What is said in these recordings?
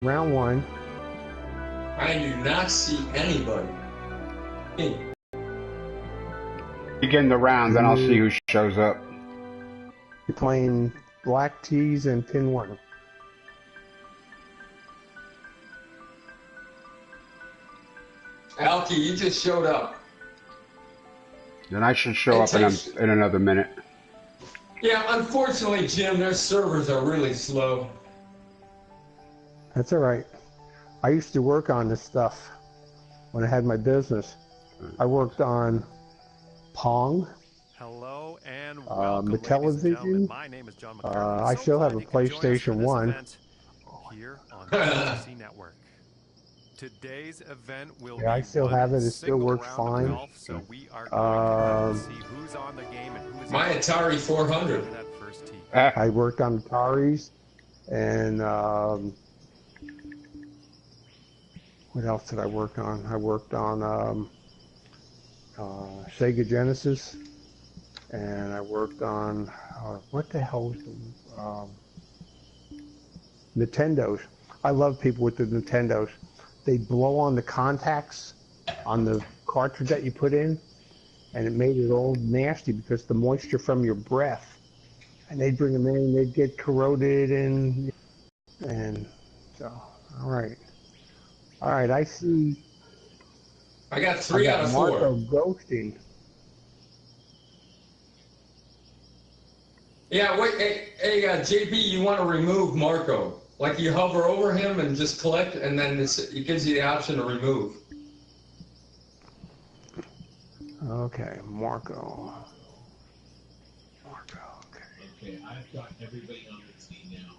Round one. I do not see anybody. Hey. Begin the round, then I'll see who shows up. You're playing black tees and pin one. Alki, you just showed up. Then I should show up in another minute. Yeah, unfortunately, Jim, their servers are really slow. That's all right. I used to work on this stuff when I had my business. I worked on Pong. Hello and welcome, television. My name is John McCarthy. I still have a PlayStation 1. Here on the BBC Network. Today's event will I still have it. It still works fine. Golf, so we are going to see who's on the game and who is my Atari 400. I worked on Ataris and what else did I work on? I worked on Sega Genesis, and I worked on what the hell was the Nintendos. I love people with the Nintendos. They blow on the contacts on the cartridge that you put in, and it made it all nasty because the moisture from your breath. And they'd bring them in, and they'd get corroded, and so all right, I see. I got 3 out of 4. Marco ghosting. Yeah, wait, hey, JB, you want to remove Marco? Like you hover over him and just collect, and then it gives you the option to remove. Okay, Marco. Okay, I've got everybody on the team now.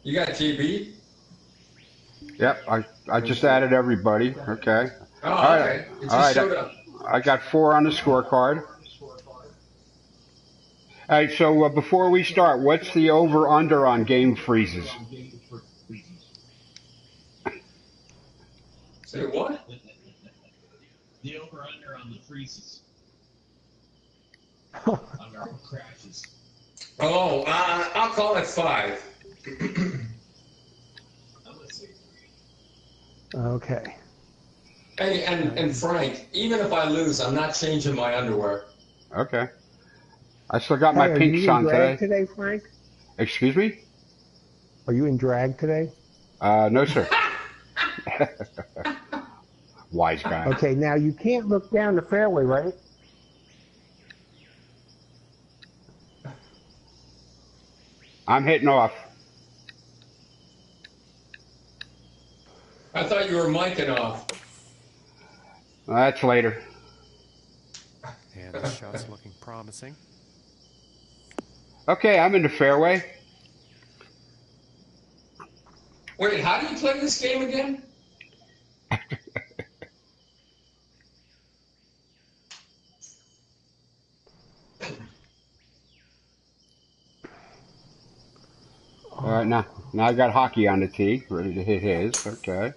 You got JB? Yep, I just added everybody. Okay. Oh, all right. It just showed up. I got 4 on the scorecard. All right, so before we start, what's the over-under on game freezes? Say what? The over-under on the freezes. On our crashes. Oh, I'll call it 5. Okay. Hey, and Frank, even if I lose, I'm not changing my underwear. Okay. I still got my pinks on today. Are you in drag today, Frank? Excuse me? Are you in drag today? No, sir. Wise guy. Okay, now you can't look down the fairway, right? I'm hitting off. I thought you were micing off. Well, that's later. And the shot's looking promising. Okay, I'm in the fairway. Wait, how do you play this game again? All right, now I got Hockey on the tee, ready to hit his. Okay.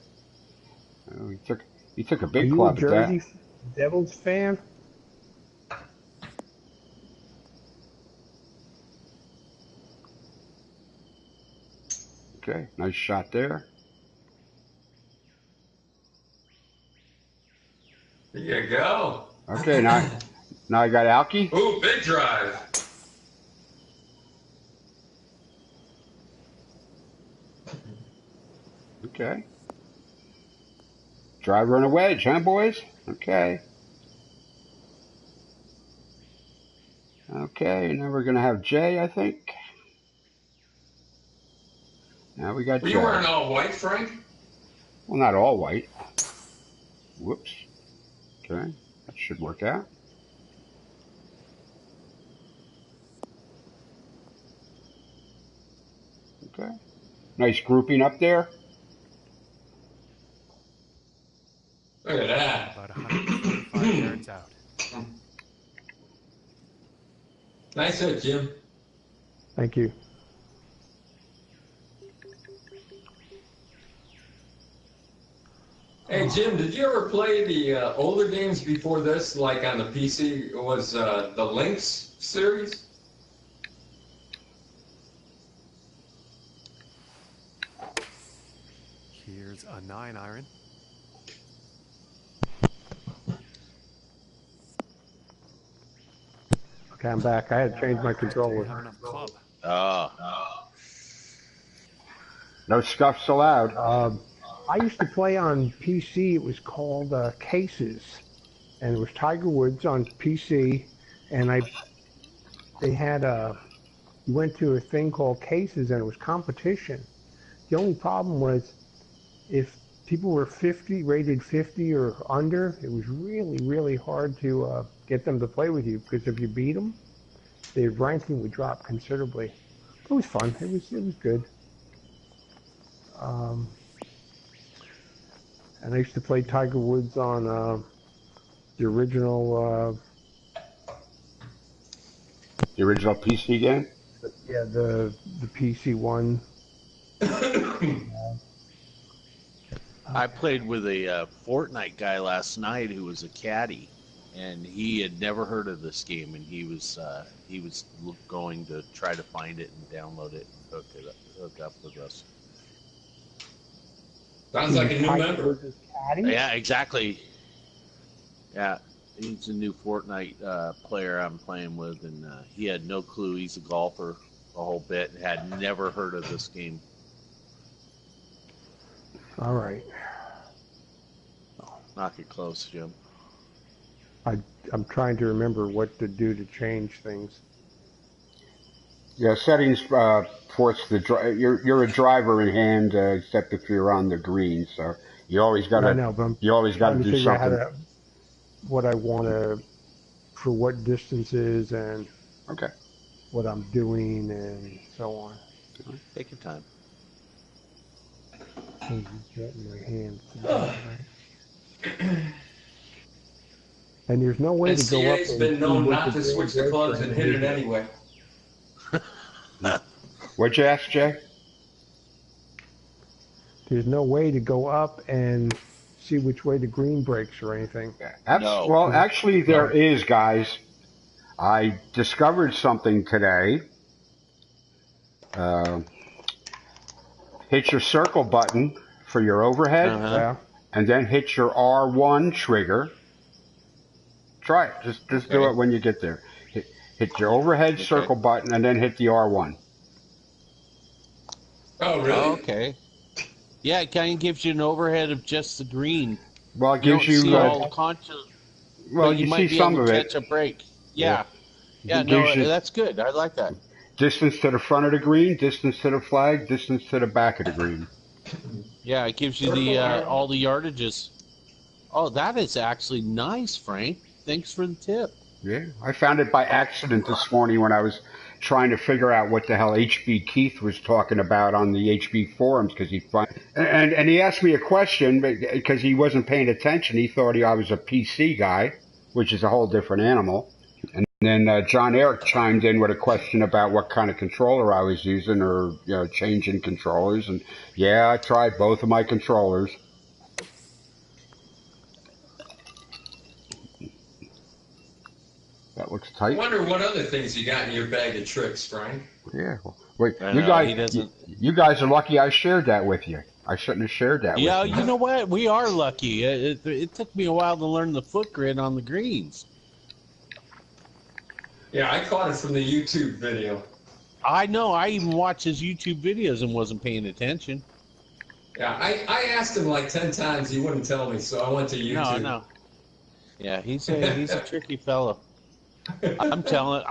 He took a big club at that. Are you a Jersey Devils fan? Okay, nice shot there. There you go. Okay, now I got Alki. Ooh, big drive. Okay. Driver and a wedge, huh, boys? Okay. Okay, now we're going to have Jay, I think. Now we got Jay. Were you wearing all white, Frank? Well, not all white. Whoops. Okay, that should work out. Okay. Nice grouping up there. Look at that. About 125 yards out. Nice hit, Jim. Thank you. Hey, Jim, did you ever play the older games before this, like on the PC? It was the Lynx series? Here's a 9-iron. Okay, I'm back. I had to change my Didn't controller. have enough club. No scuffs allowed. I used to play on PC. It was called Cases, and it was Tiger Woods on PC. And they had you went to a thing called Cases, and it was competition. The only problem was if people were rated 50 or under, it was really, really hard to get them to play with you, because if you beat them, their ranking would drop considerably. It was fun. It was good. And I used to play Tiger Woods on the original. The original PC game? Yeah, the PC one. I played with a Fortnite guy last night who was a caddy, and he had never heard of this game, and he was going to try to find it and download it and hook up with us. Sounds like a new member. Yeah, exactly. Yeah, he's a new Fortnite player I'm playing with, and he had no clue. He's a golfer a whole bit and had never heard of this game. All right. Knock it close, Jim. I'm trying to remember what to do to change things. Yeah, settings force the you're a driver in hand, except if you're on the green. So you always got to. I know, but you always got to do something. What I want to, for what distances and Okay. what I'm doing and so on. Take your time. In my hands. And there's no way to go up. NCAA's been known not to switch the clubs and hit it anyway. What'd you ask, Jay? There's no way to go up and see which way the green breaks or anything. No. Well, actually, there is, guys. I discovered something today. Hit your circle button for your overhead, Yeah. and then hit your R1 trigger. Try it. Just do it when you get there. Hit your overhead circle button, and then hit the R1. Oh, really? Oh, okay. Yeah, it kind of gives you an overhead of just the green. Well, it gives you. See all the contours. Well, you you might see be some able of to it. catch a break. Yeah. Yeah, It no, gives you that's good. I like that. distance to the front of the green, distance to the flag, distance to the back of the green. Yeah, it gives you the all the yardages. Oh, that is actually nice, Frank. Thanks for the tip. Yeah, I found it by accident this morning when I was trying to figure out what the hell HB Keith was talking about on the HB forums, because and he asked me a question because he wasn't paying attention. He thought I was a PC guy, which is a whole different animal. And then John Eric chimed in with a question about what kind of controller I was using, or changing controllers. And yeah, I tried both of my controllers. That looks I tight. wonder what other things you got in your bag of tricks, Frank. Yeah. Wait, I you know, guys, he doesn't. you guys are lucky I shared that with you. I shouldn't have shared that Yeah, with you. you know what? We are lucky. It took me a while to learn the foot grid on the greens. Yeah, I caught it from the YouTube video. I know. I even watched his YouTube videos and wasn't paying attention. Yeah, I asked him like 10 times. He wouldn't tell me, so I went to YouTube. No. Yeah, he's a tricky fellow. I'm telling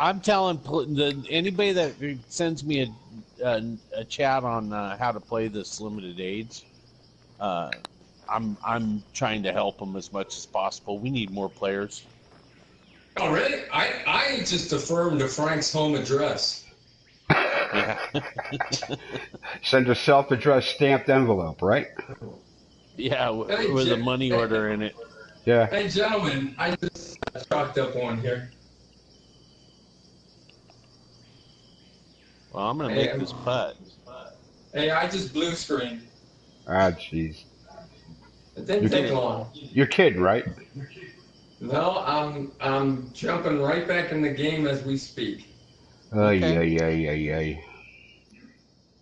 anybody that sends me a chat on how to play this limited age. I'm trying to help them as much as possible. We need more players. Oh, really? I just affirmed to Frank's home address. Yeah. Send a self-addressed stamped envelope, right? Yeah, with a money order in it. Yeah. Hey, gentlemen, I just chalked up one here. Well, I'm gonna make this putt. Hey, I just blue screened. Ah, jeez. It didn't take long. You're kidding, right? No, I'm jumping right back in the game as we speak. Ay.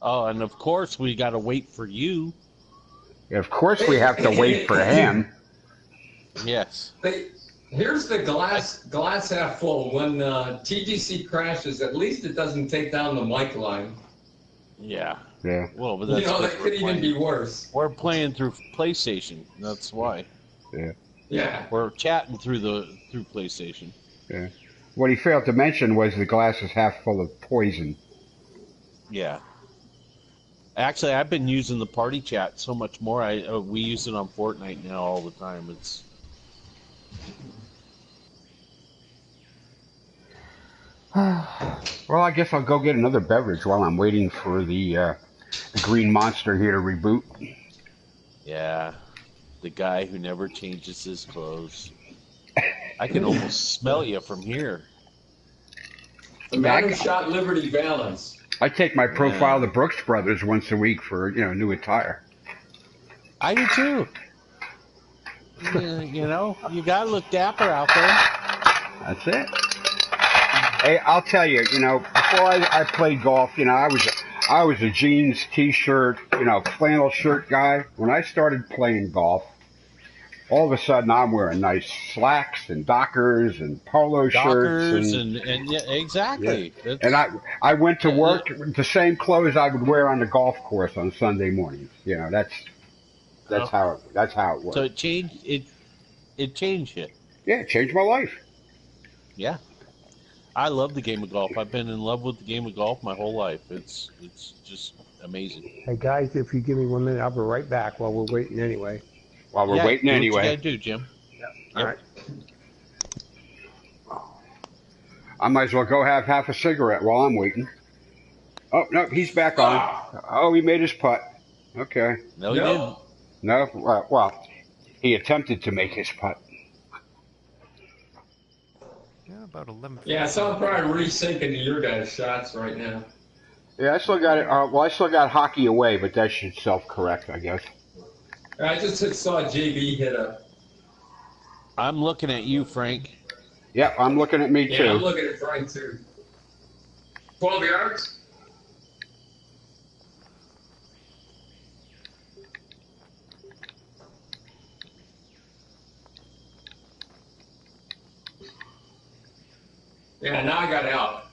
Oh, and of course we got to wait for you. Of course we have to wait for him. Yes. Here's the glass half full. When TGC crashes, at least it doesn't take down the mic line. Yeah. Yeah. Well, but that's That could even be worse. We're playing through PlayStation. That's why. Yeah. Yeah. We're chatting through PlayStation. Yeah. What he failed to mention was the glass is half full of poison. Yeah. Actually, I've been using the party chat so much more. We use it on Fortnite now all the time. It's Well, I guess I'll go get another beverage while I'm waiting for the green monster here to reboot. yeah, the guy who never changes his clothes. I can almost smell you from here. The man who shot Liberty Valance. I take my profile to Brooks Brothers once a week for new attire. I do too. You gotta look dapper out there. That's it. Hey, I'll tell you, before I played golf, I was a jeans, t-shirt, flannel shirt guy. When I started playing golf, all of a sudden I'm wearing nice slacks and Dockers and polo shirts. And yeah, exactly. Yeah. And I went to work the same clothes I would wear on the golf course on Sunday mornings. That's how it works. So it changed it. Yeah, it changed my life. Yeah. I love the game of golf. I've been in love with the game of golf my whole life. It's just amazing. Hey guys, if you give me 1 minute, I'll be right back while we're waiting anyway. While we're waiting anyway. What you gotta do, Jim. Yep. Yep. All right. I might as well go have half a cigarette while I'm waiting. Oh, no, he's back on. Oh, he made his putt. Okay. No, he didn't. No? Well, he attempted to make his putt. Yeah, about 11. Yeah, so I'm probably resyncing your guys' shots right now. Yeah, I still got it. I still got hockey away, but that should self-correct, I guess. I just saw JB hit a. I'm looking at you, Frank. Yep, I'm looking at me too. Yeah, I'm looking at Frank too. 12 yards? Yeah, now I got out.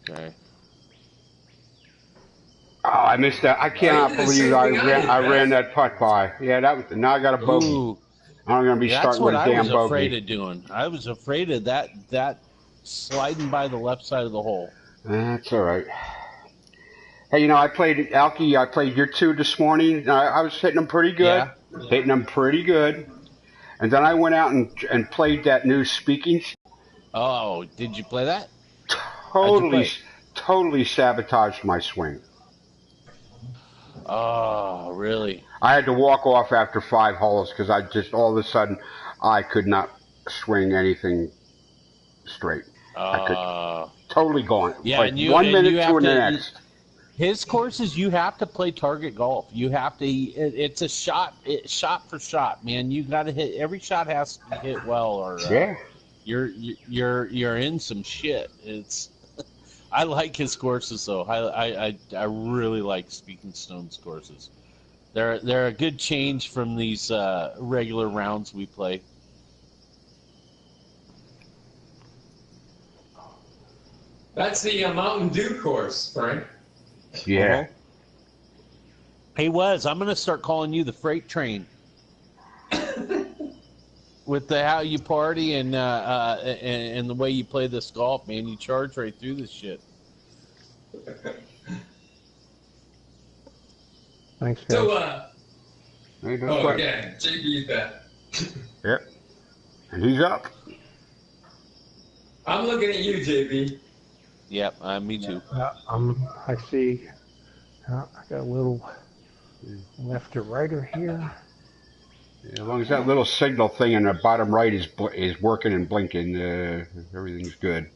Okay. Oh, I missed that. I cannot believe I ran that putt by. Yeah, now I got a bogey. Ooh, I'm going to be starting with a damn that's what I was afraid bogey. of doing. I was afraid of that sliding by the left side of the hole. That's all right. Hey, I played Alki. I played your two this morning. I was hitting them pretty good. Yeah. Hitting them pretty good. And then I went out and played that new speaking. Oh, did you play that? Totally sabotaged my swing. Oh, really? I had to walk off after 5 holes because I just all of a sudden I could not swing anything straight. I could totally gone. Yeah, like and 1 minute to the next. His courses, you have to play target golf. You have to. It's a shot for shot, man. You got to hit every shot has to be hit well, or you're in some shit. It's. I like his courses though. I really like Speaking Stone's courses. They're a good change from these regular rounds we play. That's the Mountain Dew course, Frank. Yeah. He was. I'm gonna start calling you the freight train. With how you party and the way you play this golf, man, you charge right through this shit. Thanks, guys. So, Yep. yeah, JB's back. Yep. And he's up. I'm looking at you, JB. Yep, me too. I see. I got a little left or righter here. As long as that little signal thing in the bottom right is working and blinking, everything's good.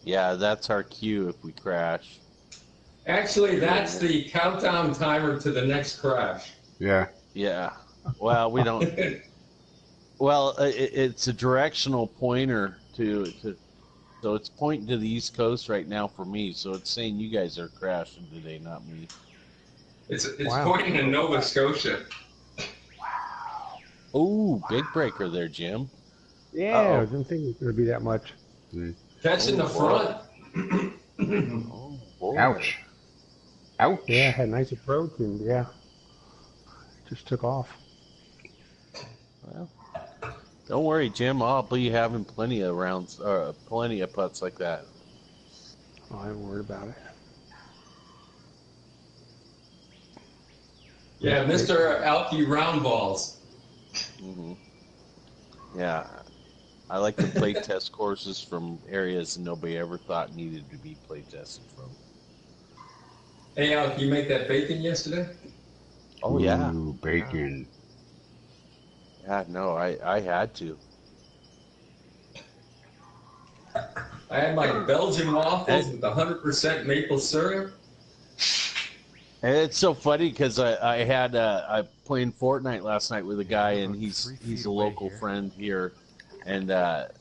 Yeah, that's our cue if we crash. Actually, that's the countdown timer to the next crash. Yeah. Yeah. Well, we don't. Well, it's a directional pointer to. So it's pointing to the East Coast right now for me. So it's saying you guys are crashing today, not me. It's pointing to Nova Scotia. Oh, big breaker there, Jim. Yeah, I Uh-oh. didn't think it was going to be that much. Catching the front. Oh, boy. Ouch. Ouch. Yeah, had a nice approach, and yeah, just took off. Well, don't worry, Jim. I'll be having plenty of rounds, plenty of putts like that. Oh, I ain't worried about it. Yeah, Mr. Alky round balls. Hmm. Yeah, I like to play test courses from areas nobody ever thought needed to be play tested from. Hey, Alky, you make that bacon yesterday? Oh yeah. Ooh, bacon. Yeah, no, I had to. I had my Belgian waffles with 100% maple syrup. And it's so funny because I playing Fortnite last night with a guy, and he's a local friend here, and about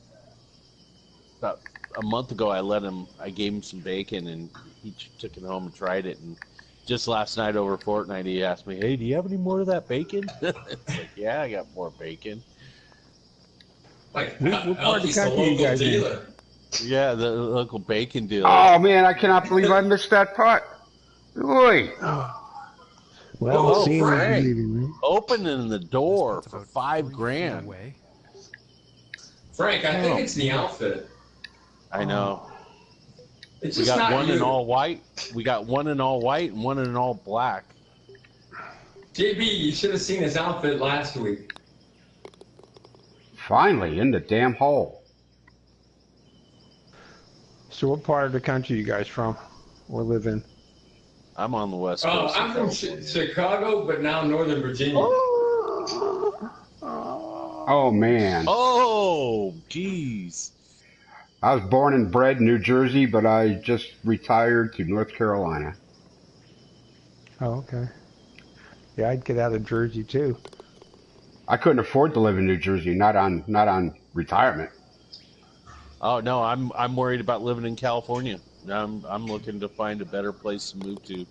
a month ago I gave him some bacon, and he took it home and tried it, and just last night over Fortnite he asked me, "Hey, do you have any more of that bacon?" It's like, yeah, I got more bacon. Like, What part of the Alky's the country you local guys in? dealer. Yeah, the local bacon dealer. Oh, man, I cannot believe I missed that putt. Oy. Well, Oh, seeing is Frank. believing, right? Opening the door This for putt's about 5 3 feet grand. away. Frank, I Oh. think it's the outfit. I know. It's We just got not one you. in all white. We got one in all white and one in all black. JB, you should have seen his outfit last week. Finally, in the damn hole. So what part of the country you guys from or live in? I'm on the west coast. I'm of from California. Chicago, but now Northern Virginia. Oh, man. Oh, geez. I was born and bred in New Jersey, but I just retired to North Carolina. Oh, okay. Yeah, I'd get out of Jersey too. I couldn't afford to live in New Jersey, not on retirement. Oh no, I'm worried about living in California. I'm looking to find a better place to move to.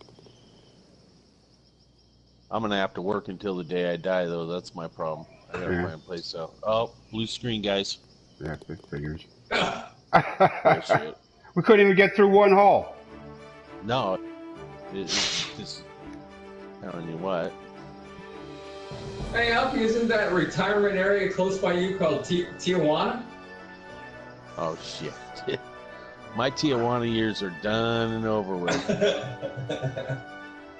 I'm gonna have to work until the day I die, though. That's my problem. I gotta Yeah. find a place out. Oh, blue screen, guys. Yeah, it figures. Bullshit. We couldn't even get through one hole. No, it's just telling you what. Hey, Alky, isn't that a retirement area close by you called Tijuana? Oh shit. My Tijuana years are done and over with.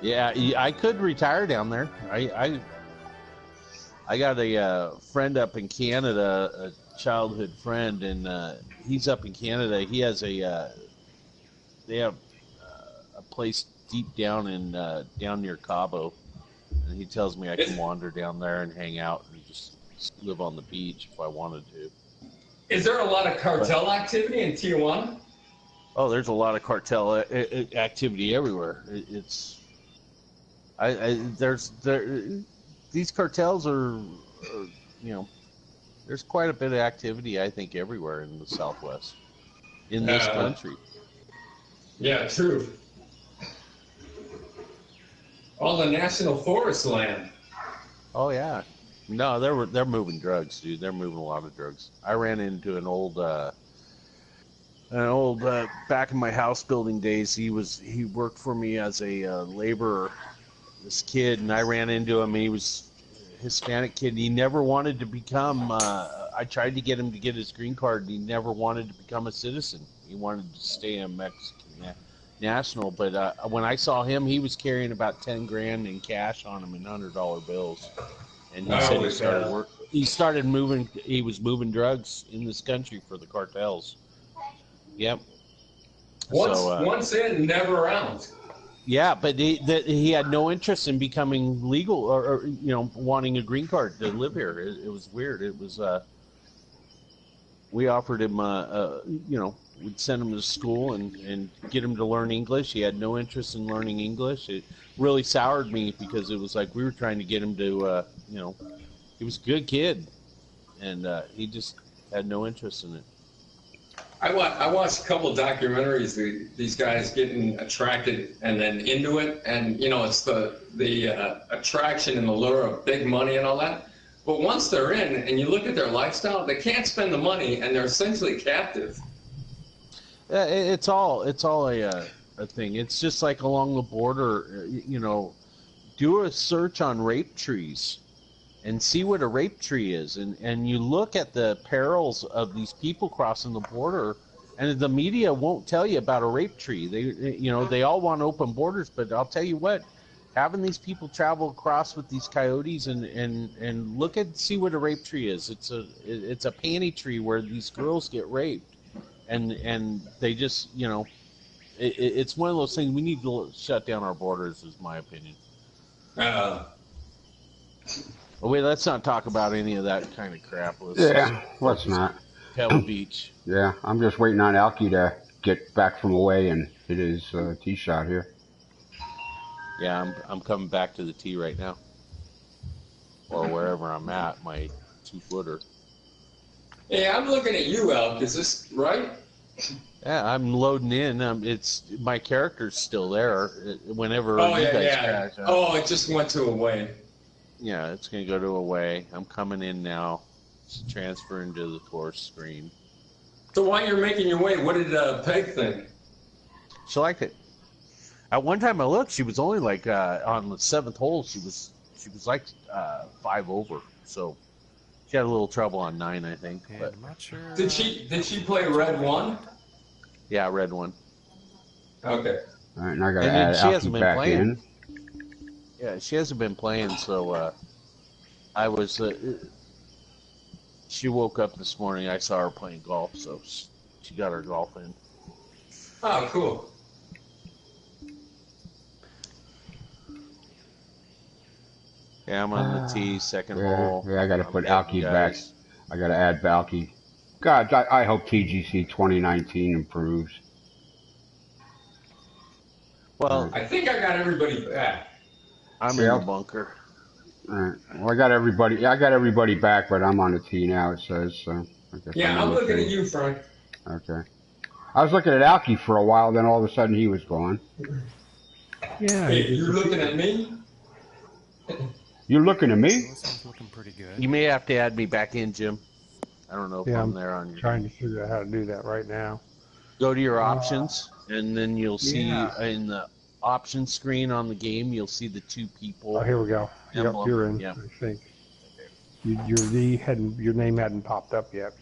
Yeah, I could retire down there. I got a friend up in Canada, a childhood friend, and he's up in Canada. He has they have a place deep down in down near Cabo, and he tells me I can wander down there and hang out and just live on the beach if I wanted to. Is there a lot of cartel activity in Tijuana? Oh, there's a lot of cartel activity everywhere. These cartels are, there's quite a bit of activity, I think, everywhere in the Southwest, in this country. Yeah, true. All the national forest land. Oh yeah, no, they're moving drugs, dude. They're moving a lot of drugs. I ran into an old back in my house building days. He worked for me as a laborer. This kid, and I ran into him. And he was a Hispanic kid. And he never wanted to become. I tried to get him to get his green card, and he never wanted to become a citizen. He wanted to stay a Mexican national. But when I saw him, he was carrying about 10 grand in cash on him in $100 bills. And he said he started moving. He was moving drugs in this country for the cartels. Yep. Once in, never out. Yeah, but he had no interest in becoming legal or wanting a green card to live here. It was weird. It was we offered him we'd send him to school and get him to learn English. He had no interest in learning English. It really soured me because it was like we were trying to get him to he was a good kid, and he just had no interest in it. I watched a couple of documentaries. These guys getting attracted and then into it, and it's the attraction and the lure of big money and all that. But once they're in and you look at their lifestyle, they can't spend the money and they're essentially captive. It's all a thing. It's just like along the border, you know, do a search on rape trees and see what a rape tree is. And you look at the perils of these people crossing the border, and the media won't tell you about a rape tree. They all want open borders, but I'll tell you what, having these people travel across with these coyotes and look at see what a rape tree is. It's a panty tree where these girls get raped, and they just, you know, it's one of those things. We need to shut down our borders, is my opinion. Oh, wait, let's not talk about any of that kind of crap. Let's not. Pebble Beach. Yeah, I'm just waiting on Alki to get back from away and hit his tee shot here. Yeah, I'm coming back to the tee right now, or wherever I'm at, my 2-footer. Hey, I'm looking at you, Elk. Is this right? Yeah, I'm loading in. It's my character's still there. Whenever Oh, you yeah, guys yeah. crash, Oh, it just went to away. yeah, it's gonna go to away. I'm coming in now. It's transferring to the course screen. So while you're making your way, what did Peg think? She liked it. At one time I looked, she was only like on the 7th hole. She was like 5 over. So she had a little trouble on 9, I think. And But I'm not sure. Did she play red 1? yeah, red one. Okay. All right, and I got to And then add she Alki hasn't been back playing. in. Yeah, she hasn't been playing, so I was. She woke up this morning. I saw her playing golf, so she got her golf in. Oh, cool. Yeah, I'm on the tee, second hole. Yeah, I got to I'm put getting Alki you back. guys. I got to add Alki. God, I hope TGC 2019 improves. Well, I think I got everybody back. I'm in Yeah. the bunker. All right. Well, I got everybody. Yeah, I got everybody back, but I'm on the tee now. It says. So I guess Yeah, on I'm the looking tee. at you, Frank. Okay. I was looking at Alki for a while, then all of a sudden he was gone. Yeah. Hey, you're looking at me? You're looking at me? This one's looking pretty good. You may have to add me back in, Jim. I don't know if Yeah, I'm I'm there on your. trying to figure out how to do that right now. Go to your options, and then you'll see Yeah. in the option screen on the game, you'll see the 2 people. Oh, here we go. Yep, Emblem. you're in. Yeah. I think your name hadn't popped up yet.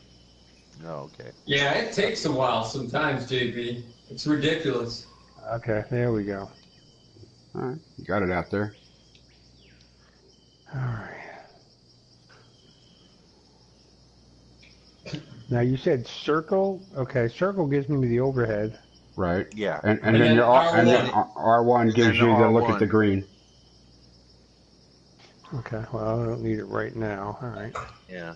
Oh, okay. Yeah, it takes a while sometimes, JB. It's ridiculous. Okay, there we go. All right. You got it out there. All right. Now you said circle. Okay, circle gives me the overhead. Right. Yeah. And And then then your and then R1 gives then you the look R1. at the green. Okay, well I don't need it right now. All right. Yeah.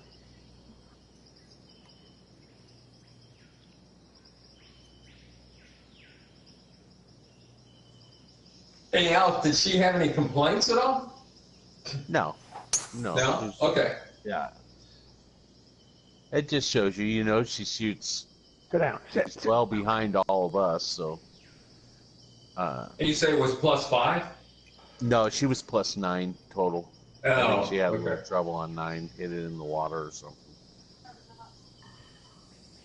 Hey, Alf, did she have any complaints at all? No. No. No? There's- Okay. Yeah. It just shows you, you know, she shoots Sit down. Sit. well behind all of us, so. And you say it was +5? No, she was +9 total. I Oh, think she had a okay. little trouble on 9, hit it in the water or something.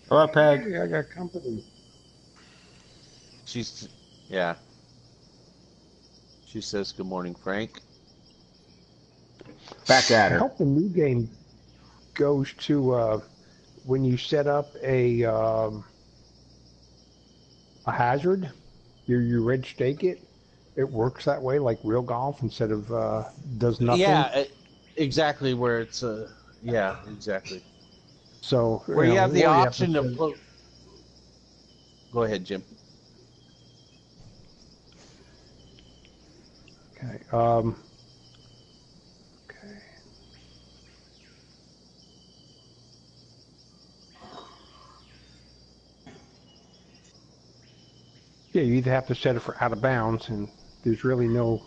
Hello, Peg. Hey, I got company. Yeah. She says, "Good morning, Frank." Back at I her. hope the new game goes to when you set up a hazard, you red stake it. It works that way, like real golf, instead of does nothing. Yeah, exactly. Where it's yeah, exactly. So Where you have the or option to say- put. Go ahead, Jim. Okay. Okay. Yeah, you either have to set it for out of bounds, and there's really no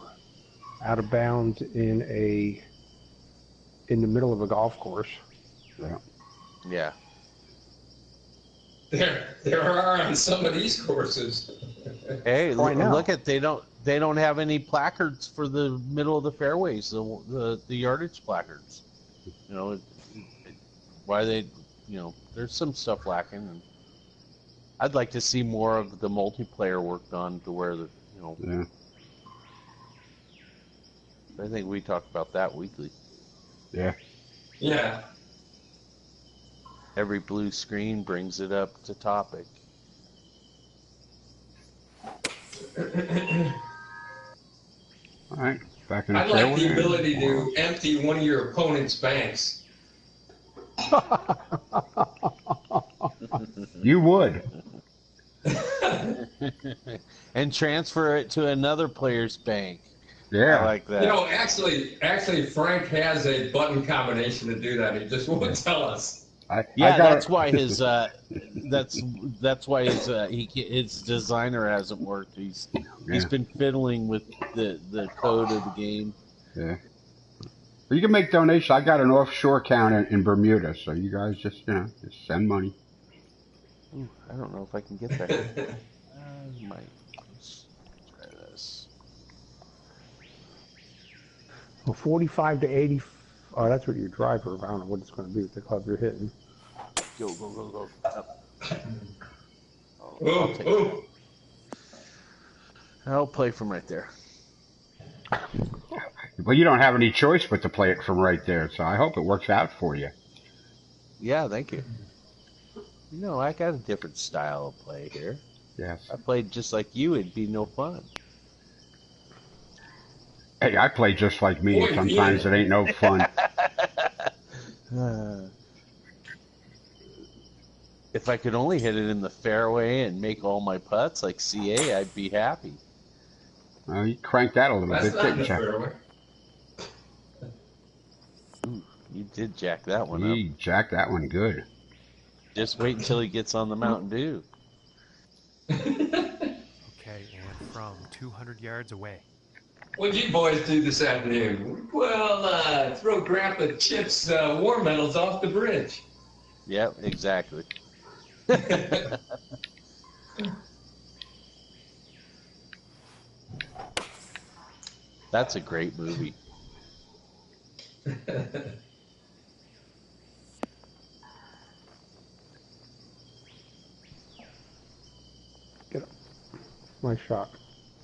out of bounds in the middle of a golf course. Yeah. There are on some of these courses. Hey, Oh, I know. look at they don't have any placards for the middle of the fairways, the yardage placards. You know, why they, you know, there's some stuff lacking, and I'd like to see more of the multiplayer worked on to where the, you know. Yeah. I think we talk about that weekly. Yeah. Yeah. Every blue screen brings it up to topic. All right. Back in the I'd like fairway. the ability to empty one of your opponent's banks. You would. And transfer it to another player's bank. Yeah. I like that. You know, actually, Frank has a button combination to do that. He just won't tell us. That's why his that's why his designer hasn't worked. He's been fiddling with the code of the game. Yeah. But you can make donations. I got an offshore account in Bermuda, so you guys just just send money. Ooh, I don't know if I can get that. I might. Let's try this. Well, 45 to 80. Oh, that's what your driver. I don't know what it's going to be with the club you're hitting. Go. Up. I'll take it. I'll play from right there. Well, you don't have any choice but to play it from right there, so I hope it works out for you. Yeah, thank you. You know, I got a different style of play here. Yes. If I played just like you, it'd be no fun. Hey, I play just like me, and sometimes it ain't no fun. If I could only hit it in the fairway and make all my putts like CA, I'd be happy. Well, you cranked that a little That's bit, not in didn't the you? fairway. Ooh, you did jack that one He up. jacked that one good. Just wait until he gets on the Mountain Dew. Okay, and from 200 yards away. What'd you boys do this afternoon? Well, throw Grandpa Chip's war medals off the bridge. Yep, exactly. That's a great movie. Get up. Nice shot.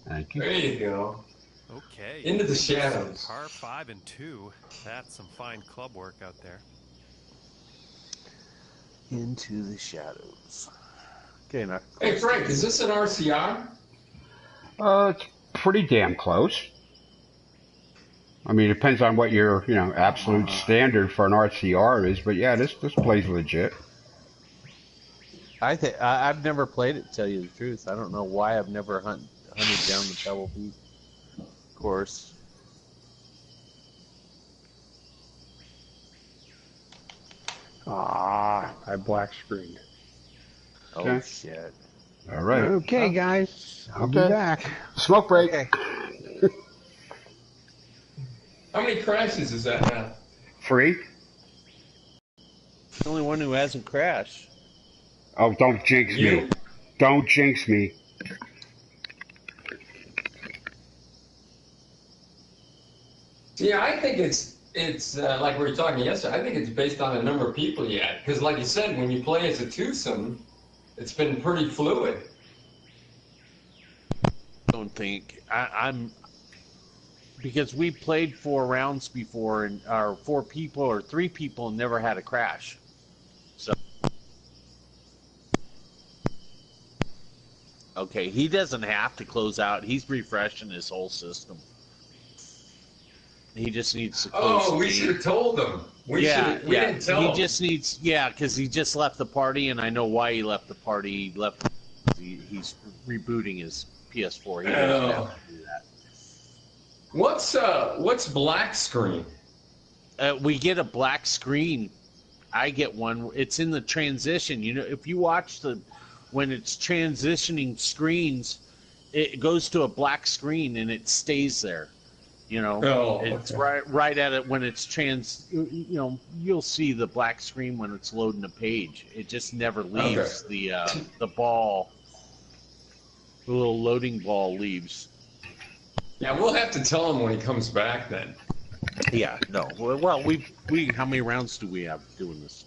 Thank you. There you go. Okay. Into the shadows. Par 5 and 2. That's some fine club work out there. Into the shadows. Okay, now. Hey, Frank, is this an RCR? It's pretty damn close. I mean, it depends on what your, absolute standard for an RCR is, but yeah, this plays legit. I've never played it, to tell you the truth. I don't know why I've never hunted down the Pebble Beach course. I black screened. Oh, Okay. shit. All right. Okay, guys. I'll be Okay. back. Smoke break. Okay. How many crashes is that now? Free? The only one who hasn't crashed. Oh, don't jinx me. You? Don't jinx me. Yeah, I think it's like we were talking yesterday. I think it's based on the number of people you had. Because, like you said, when you play as a twosome, it's been pretty fluid. Don't think I'm because we played 4 rounds before, and our 4 people or 3 people and never had a crash. So okay, he doesn't have to close out. He's refreshing his whole system. He just needs to close. Oh, the we game. should have told them. We didn't tell He them. just needs, because he just left the party, and I know why he left the party. He's rebooting his PS4. He doesn't have to do that. What's black screen? We get a black screen. I get one. It's in the transition. If you watch when it's transitioning screens, it goes to a black screen and it stays there. It's right at it when it's you'll see the black screen when it's loading a page. It just never leaves the ball. The little loading ball leaves. Yeah, we'll have to tell him when he comes back then. Yeah, no. Well, we how many rounds do we have doing this?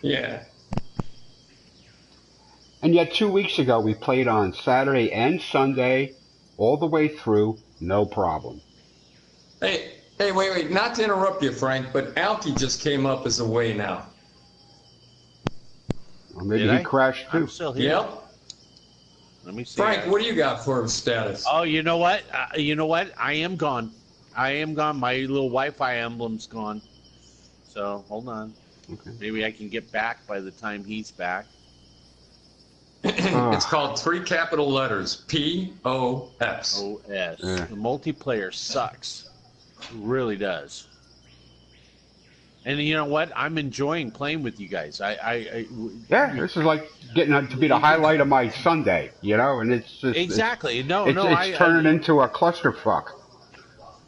Yeah. And yet 2 weeks ago we played on Saturday and Sunday all the way through, no problem. Hey, wait. Not to interrupt you, Frank, but Alki just came up as away now. Or maybe Did he I? crashed too. I'm still here. Yep. Let me see. Frank, what do you got for his status? Oh, you know what? I am gone. I am gone. My little Wi-Fi emblem's gone. So hold on. Okay. Maybe I can get back by the time he's back. It's called 3 capital letters. POS. OS. Yeah. The multiplayer sucks. It really does. And you know what? I'm enjoying playing with you guys. Yeah, this is like getting to be the highlight of my Sunday, you know, and it's just exactly. It's turning into a clusterfuck.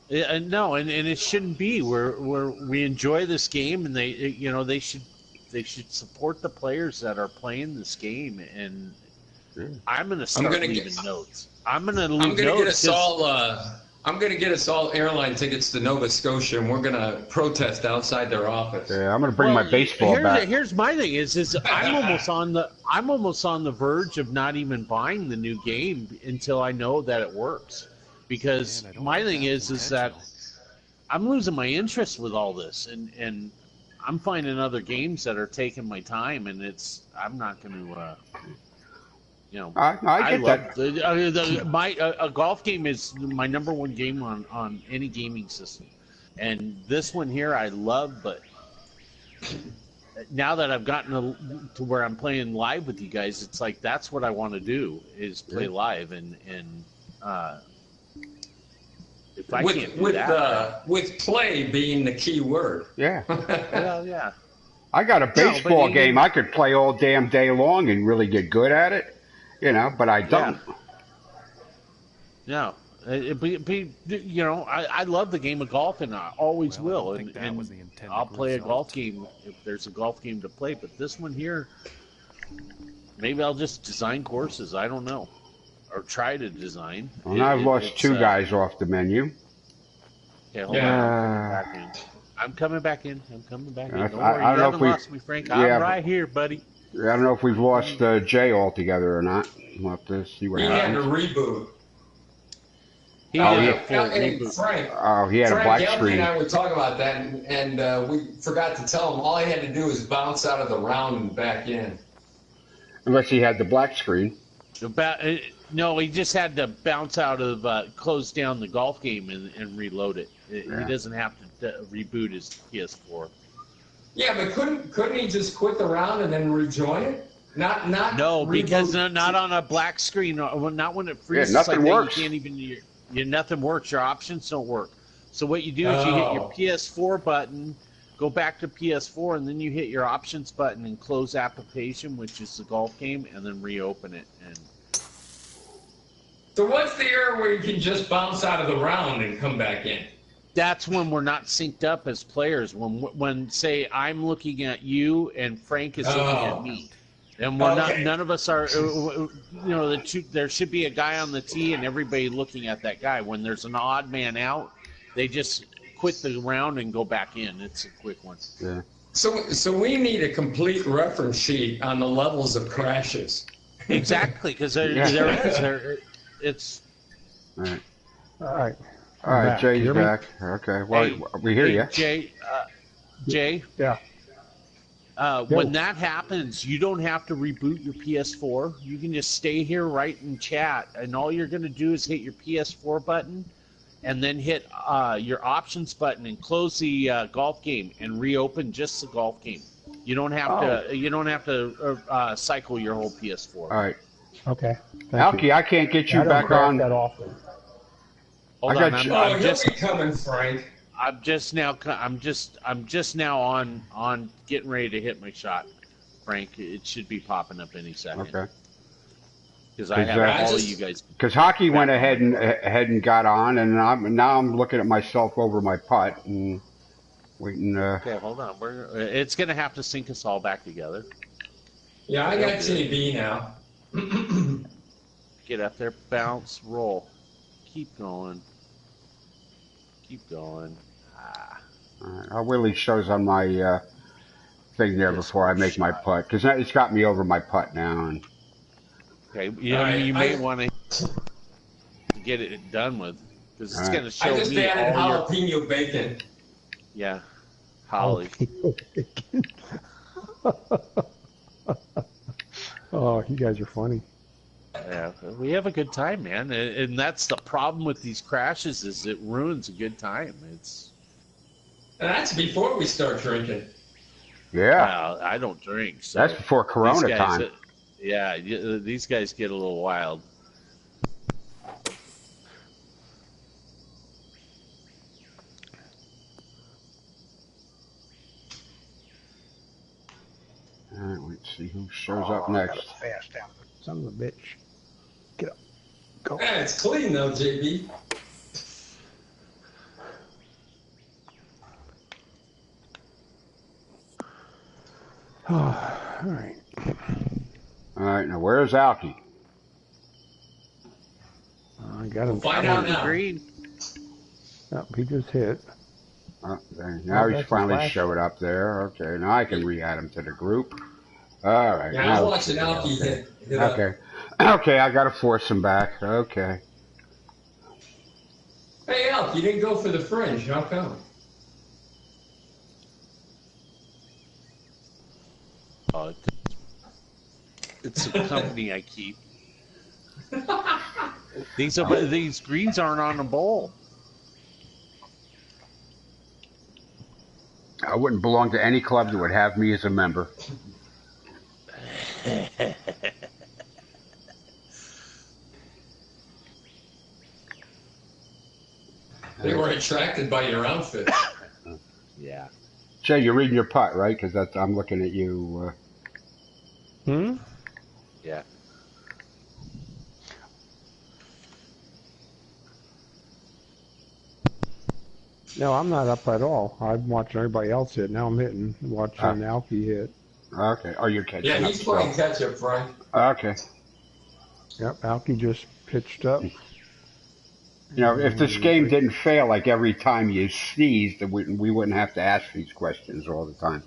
No, and it shouldn't be. We enjoy this game, and they should support the players that are playing this game. And I'm gonna start leaving notes. I'm gonna get us all airline tickets to Nova Scotia, and we're gonna protest outside their office. Yeah, I'm gonna bring my baseball back. Here's my thing: is I'm almost on the verge of not even buying the new game until I know that it works. Because my thing is that I'm losing my interest with all this, and I'm finding other games that are taking my time, and I'm not going to, I get that. A golf game is my number one game on any gaming system, and this one here I love, but now that I've gotten to where I'm playing live with you guys, it's like that's what I want to do is play live, and if I can't do that, with play being the key word. Yeah. well, yeah. I got a baseball game I could play all damn day long and really get good at it, but I don't. No. I love the game of golf, and I always will. And I'll play a golf game if there's a golf game to play. But this one here, maybe I'll just design courses. I don't know. Or try to design. Well, I've lost two guys off the menu. Okay, hold on. I'm coming back in. Don't worry. You haven't lost me, Frank. I'm right here, buddy. I don't know if we've lost Jay altogether or not. We'll have to see what happens. He had to reboot. Frank. Oh, he had a black Frank screen. and I were talking about that, and we forgot to tell him all he had to do was bounce out of the round and back in. Unless he had the black screen. No, he just had to bounce out of, close down the golf game and reload it. He doesn't have to reboot his PS4. Yeah, but couldn't he just quit the round and then rejoin it? Not. No, because not on a black screen. Not when it freezes. Yeah, nothing works. You can't even. Nothing works. Your options don't work. So what you do is you hit your PS4 button, go back to PS4, and then you hit your options button and close application, which is the golf game, and then reopen it. And so what's the error where you can just bounce out of the round and come back in? That's when we're not synced up as players. When say I'm looking at you and Frank is looking at me, and we're not. None of us are. There should be a guy on the tee and everybody looking at that guy. When there's an odd man out, they just quit the round and go back in. It's a quick one. Yeah. So we need a complete reference sheet on the levels of crashes. Exactly, because there is. It's All right. All right, Jay's back. Okay, well, we hear you. Jay. Yeah. When that happens, you don't have to reboot your PS4. You can just stay here, right, and chat, and all you're going to do is hit your PS4 button, and then hit your options button and close the golf game and reopen just the golf game. You don't have to. You don't have to cycle your whole PS4. All right. Okay. Alki, I can't get you back on. That often. Hold on, I'm just coming, Frank. I'm just now on getting ready to hit my shot, Frank. It should be popping up any second. Okay. Because I have all of you guys. Because Hockey went ahead and got on, and now I'm looking at myself over my putt and waiting. Okay, hold on. It's gonna have to sync us all back together. Yeah, I got JB now. Get up there, bounce, roll. Keep going. Keep going. All right. I'll wait till he shows on my thing there Just before I make my shot. putt, because it's got me over my putt now. And Okay, All right, you may want to get it done with because it's All right. going to show I just me added all your jalapeno bacon. yeah, Holly. Oh, you guys are funny. Yeah, we have a good time, man, and that's the problem with these crashes is it ruins a good time. It's And that's before we start drinking. Yeah, I don't drink, so that's before these Corona guys, time. yeah, these guys get a little wild. All right, let's see who shows up I got next. it fast out. Son of a bitch. Get up. Go. Yeah, it's clean though, JB. All right. All right, now where's Alki? I got him. Find out now. Green. Oh, he just hit. Oh, there, now Oh, he's that's a finally flash. showed up there. Okay, now I can re-add him to the group. All right. Yeah, now I'm let's watching see. Alki Okay. hit up. Okay. Okay, I gotta force him back. Okay. Hey, Alk, you didn't go for the fringe. How come? Oh, it's a company I keep. These greens aren't on the bowl. I wouldn't belong to any club that would have me as a member. They were attracted by your outfit. Yeah. Jay, you're reading your putt, right? Because I'm looking at you. Hmm? Yeah. No, I'm not up at all. I'm watching everybody else hit. Now I'm hitting, watching Alki hit. Okay. Oh, you're catching Yeah, up. he's playing catch up, Frank. Okay. Yep, Alki just pitched up. You know, if this game didn't fail like every time you sneezed, then we wouldn't have to ask these questions all the time.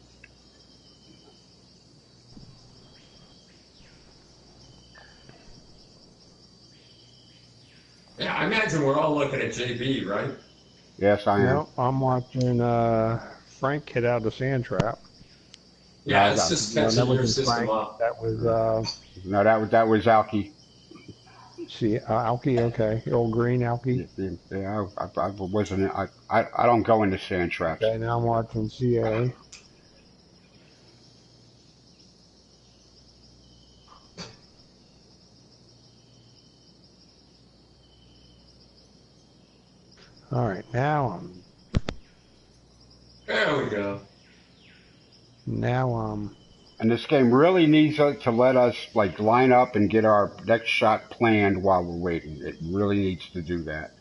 Yeah, I imagine we're all looking at JB, right? Yes, I am. No, I'm watching Frank hit out of the sand trap. Yeah, No, it's no. just No, catching that your wasn't system Frank. up. That was No, that was Alki. see Alki. Okay, old green Alki. Yeah, I wasn't. I don't go into sand traps. Okay, now I'm watching CA. All right, There we go. now And this game really needs to let us like line up and get our next shot planned while we're waiting. It really needs to do that.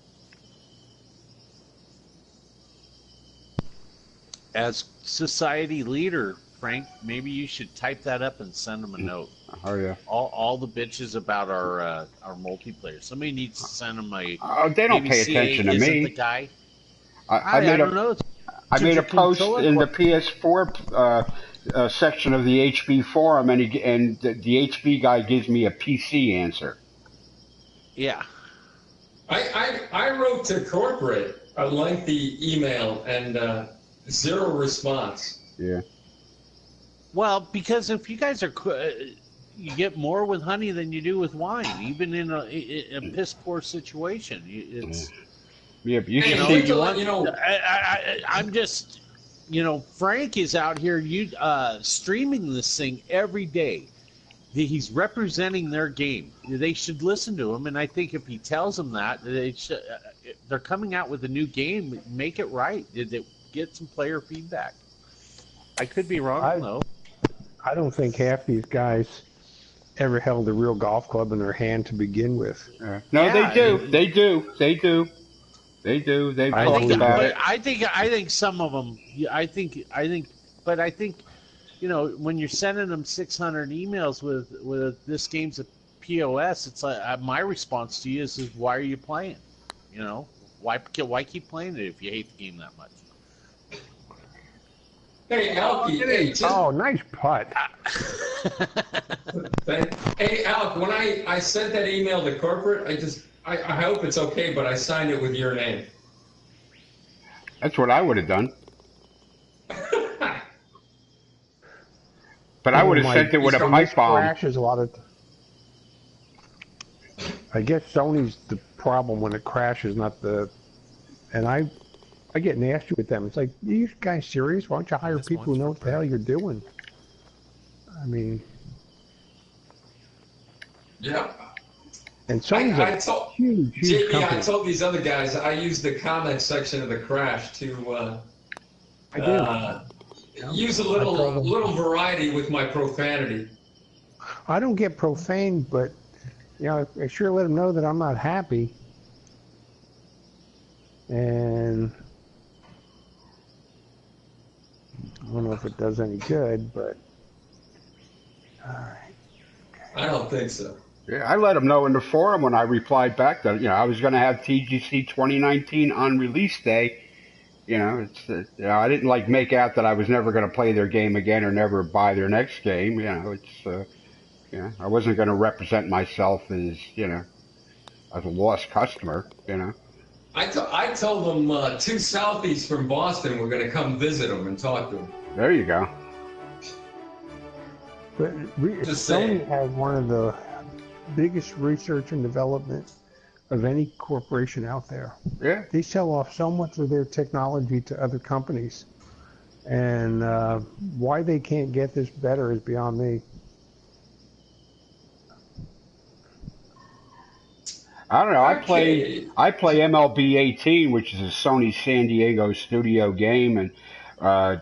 As society leader, Frank, maybe you should type that up and send them a note. Oh yeah. All the bitches about our multiplayer. Somebody needs to send them a. Oh, they don't maybe pay CA attention to isn't me. the guy. I I made don't a know. I made a post Control in the it. PS4 section of the HB forum, and the HB guy gives me a PC answer. Yeah. I wrote to corporate a lengthy email and zero response. Yeah. Well, because if you guys are, you get more with honey than you do with wine, even in a piss poor situation. It's Yeah, but you Hey, should you see. know, let you know. I'm just, Frank is out here streaming this thing every day. He's representing their game. They should listen to him, and I think if he tells them that, they're coming out with a new game. Make it right. Get some player feedback. I could be wrong though. I don't think half these guys ever held a real golf club in their hand to begin with. No, Yeah, they do. They do. They do. They do. They've I talked think- about it. I think some of them. I think, but I think, when you're sending them 600 emails with this game's a POS, it's like my response to you is why are you playing? Why keep playing it if you hate the game that much? Hey, Alki. Hey, just, Oh, nice putt. hey, Alk, when I sent that email to corporate, I hope it's okay, but I signed it with your name. That's what I would have done. But I You know, would have my sent it with a from pipe bomb. crashes a lot of. I guess Sony's the problem when it crashes, not the. And I get nasty with them. It's like, are you guys serious? Why don't you hire This people who one's know for what the hell Bert. you're doing? I mean, Yeah. and Sony's I a told huge JB, company. I told these other guys I used the comment section of the crash to I do. use a I told them. little variety with my profanity. I don't get profane, but you know, I sure let them know that I'm not happy. And I don't know if it does any good, but all right. I don't think so. Yeah, I let them know in the forum when I replied back that I was going to have TGC 2019 on release day. I didn't like make out that I was never going to play their game again or never buy their next game. I wasn't going to represent myself as as a lost customer. I told them two Southies from Boston were going to come visit them and talk to them. There you go. But Just Sony saying. has one of the biggest research and development of any corporation out there. Yeah. They sell off so much of their technology to other companies, and why they can't get this better is beyond me. I don't know. Okay. I play MLB 18, which is a Sony San Diego studio game, and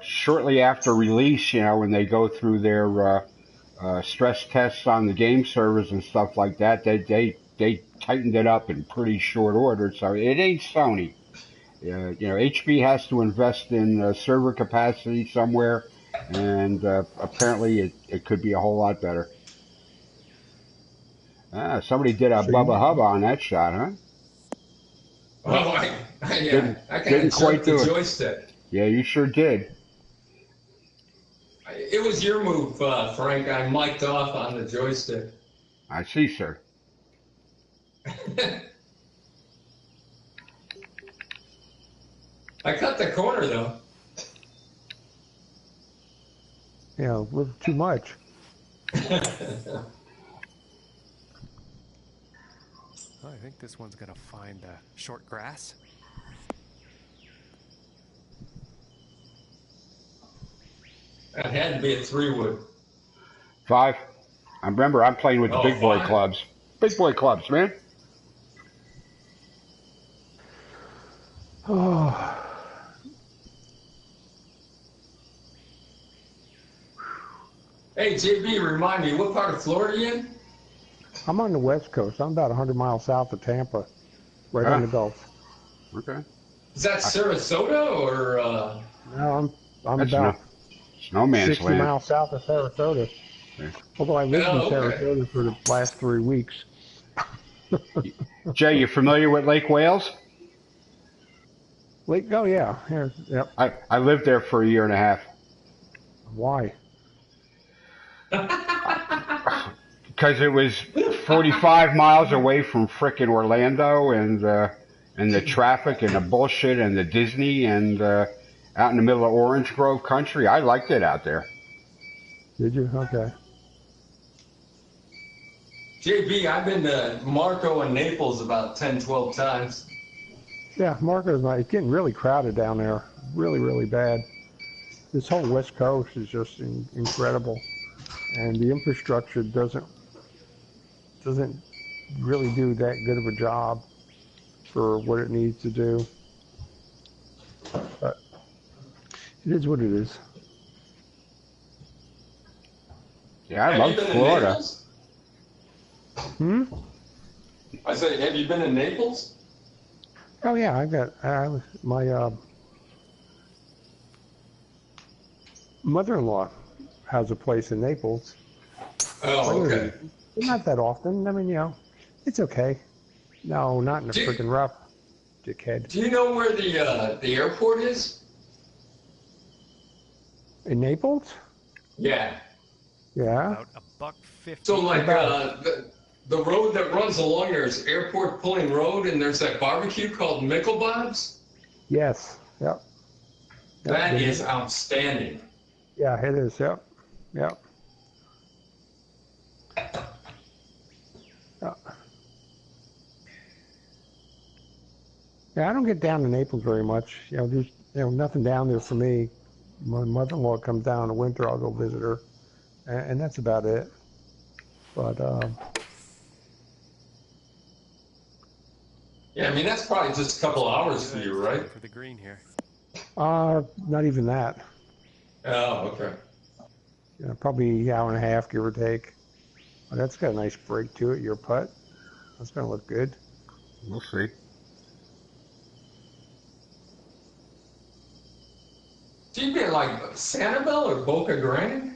shortly after release, when they go through their stress tests on the game servers and stuff like that, they tightened it up in pretty short order. So it ain't Sony. HB has to invest in server capacity somewhere, and apparently it could be a whole lot better. Somebody did a So Bubba you, Hubba on that shot, huh? Oh, Didn't I kind didn't of quite jerked the do it. joystick. Yeah, you sure did. It was your move, Frank. I mic'd off on the joystick. I see, sir. I cut the corner though. with too much. Oh, I think this one's gonna find short grass. That had to be a 3-wood. 5. I remember I'm playing with the Oh, big boy 5. clubs. Big boy clubs, man. Oh, Hey, JB, remind me, what part of Florida you in? I'm on the West Coast. I'm about 100 miles south of Tampa, right on the Gulf. Okay. Is that Sarasota or? No, I'm That's about no man's 60 land. miles south of Sarasota. Yeah. Although I lived in Oh, okay. Sarasota for the last 3 weeks. Jay, you familiar with Lake Wales? Oh yeah, yep. I lived there for a year and a half. Why? Because it was 45 miles away from frickin' Orlando, and the traffic and the bullshit and the Disney, and out in the middle of Orange Grove country. I liked it out there. Did you? Okay. JB, I've been to Marco and Naples about 10, 12 times. Yeah, Marco's nice. It's getting really crowded down there. Really, really bad. This whole West Coast is just incredible, and the infrastructure doesn't really do that good of a job for what it needs to do. But it is what it is. Yeah, I Have love you been to Florida. Naples? I said, have you been to Naples? Oh yeah, my mother-in-law has a place in Naples. Oh, okay. Not that often. I mean, it's okay. No, not in the freaking rough, dickhead. Do you know where the airport is? In Naples? Yeah. Yeah. About $1.50. So like about the road that runs along there is Airport Pulling Road, and there's that barbecue called Micklebob's. Yes. Yep. Yep. That is outstanding. Yeah, it is. Yep. Yep. Yep. Yeah, I don't get down to Naples very much. There's nothing down there for me. My mother-in-law comes down in the winter. I'll go visit her, and that's about it. But Yeah, I mean that's probably just a couple hours for you, right? For the green here. not even that. Oh, okay. Probably an hour and a half, give or take. Oh, that's got a nice break to it. Your putt. That's gonna look good. We'll see. Do you get like Sanibel or Boca Grande?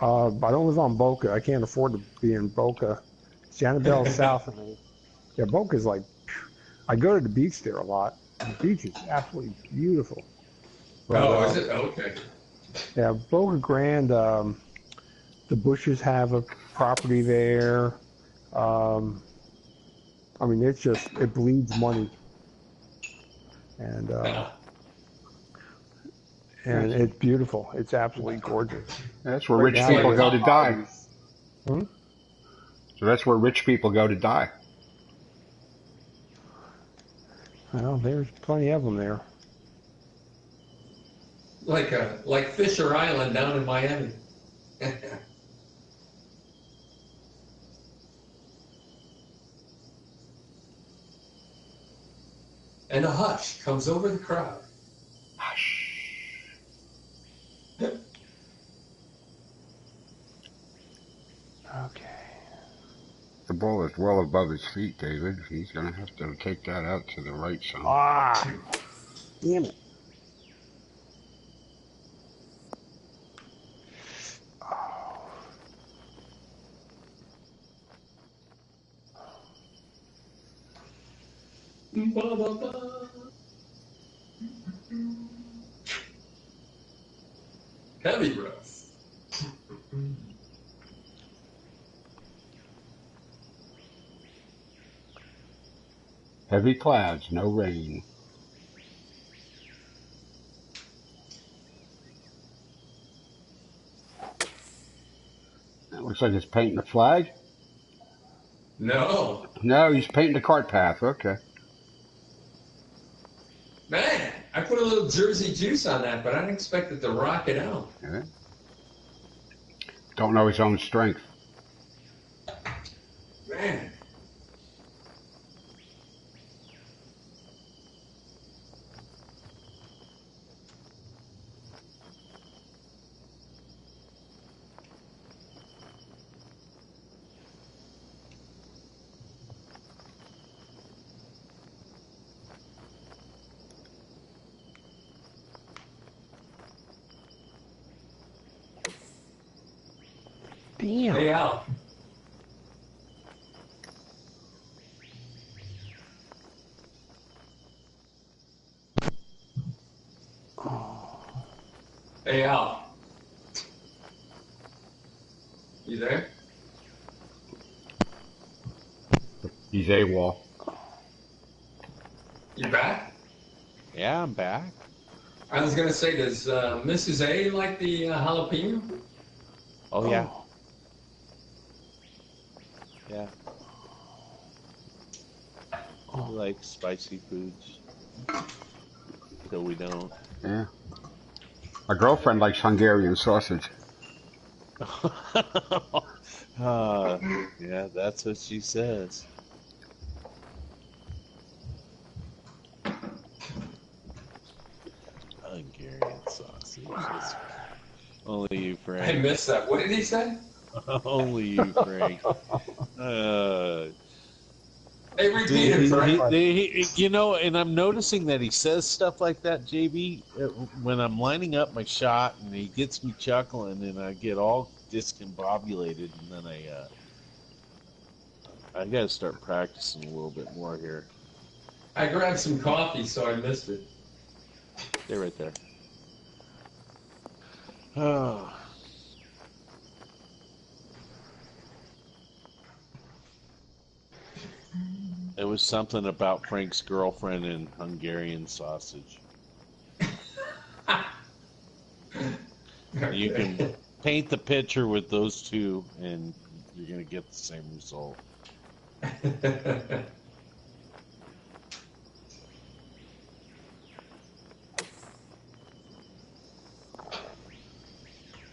I don't live on Boca. I can't afford to be in Boca. Sanibel's south of me. Yeah, Boca's like, I go to the beach there a lot. The beach is absolutely beautiful. But, Is it? Okay. yeah, Boca Grande, the Bushes have a property there. I mean, it bleeds money. And it's beautiful. It's absolutely gorgeous. That's where Right rich now, people like, go to die. Hmm? So that's where rich people go to die. Well, there's plenty of them there. Like Fisher Island down in Miami. And a hush comes over the crowd. Hush. Okay. The ball is well above his feet, David. He's going to have to take that out to the right some. Ah, damn it. Heavy breath. Heavy clouds, no rain. That looks like it's painting a flag. No. No, he's painting the cart path. Okay. Man, I put a little Jersey juice on that, but I didn't expect it to rock it out. Yeah. Don't know his own strength. Man. Damn. Hey, Al. Hey, Al. You there? He's AWOL. You back? Yeah, I'm back. I was gonna say, does Mrs. A like the jalapeno? Oh, yeah. Yeah. I like spicy foods. Till we don't. Yeah. My girlfriend likes Hungarian sausage. Yeah, that's what she says. Hungarian sausage. Only you, I Frank. missed that. What did he say? Only you, Frank. Hey, repeat it, Frank. And I'm noticing that he says stuff like that, JB, when I'm lining up my shot, and he gets me chuckling, and I get all discombobulated, and then I got to start practicing a little bit more here. I grabbed some coffee, so I missed it. Stay right there. Oh. It was something about Frank's girlfriend and Hungarian sausage. You can paint the picture with those two, and you're going to get the same result.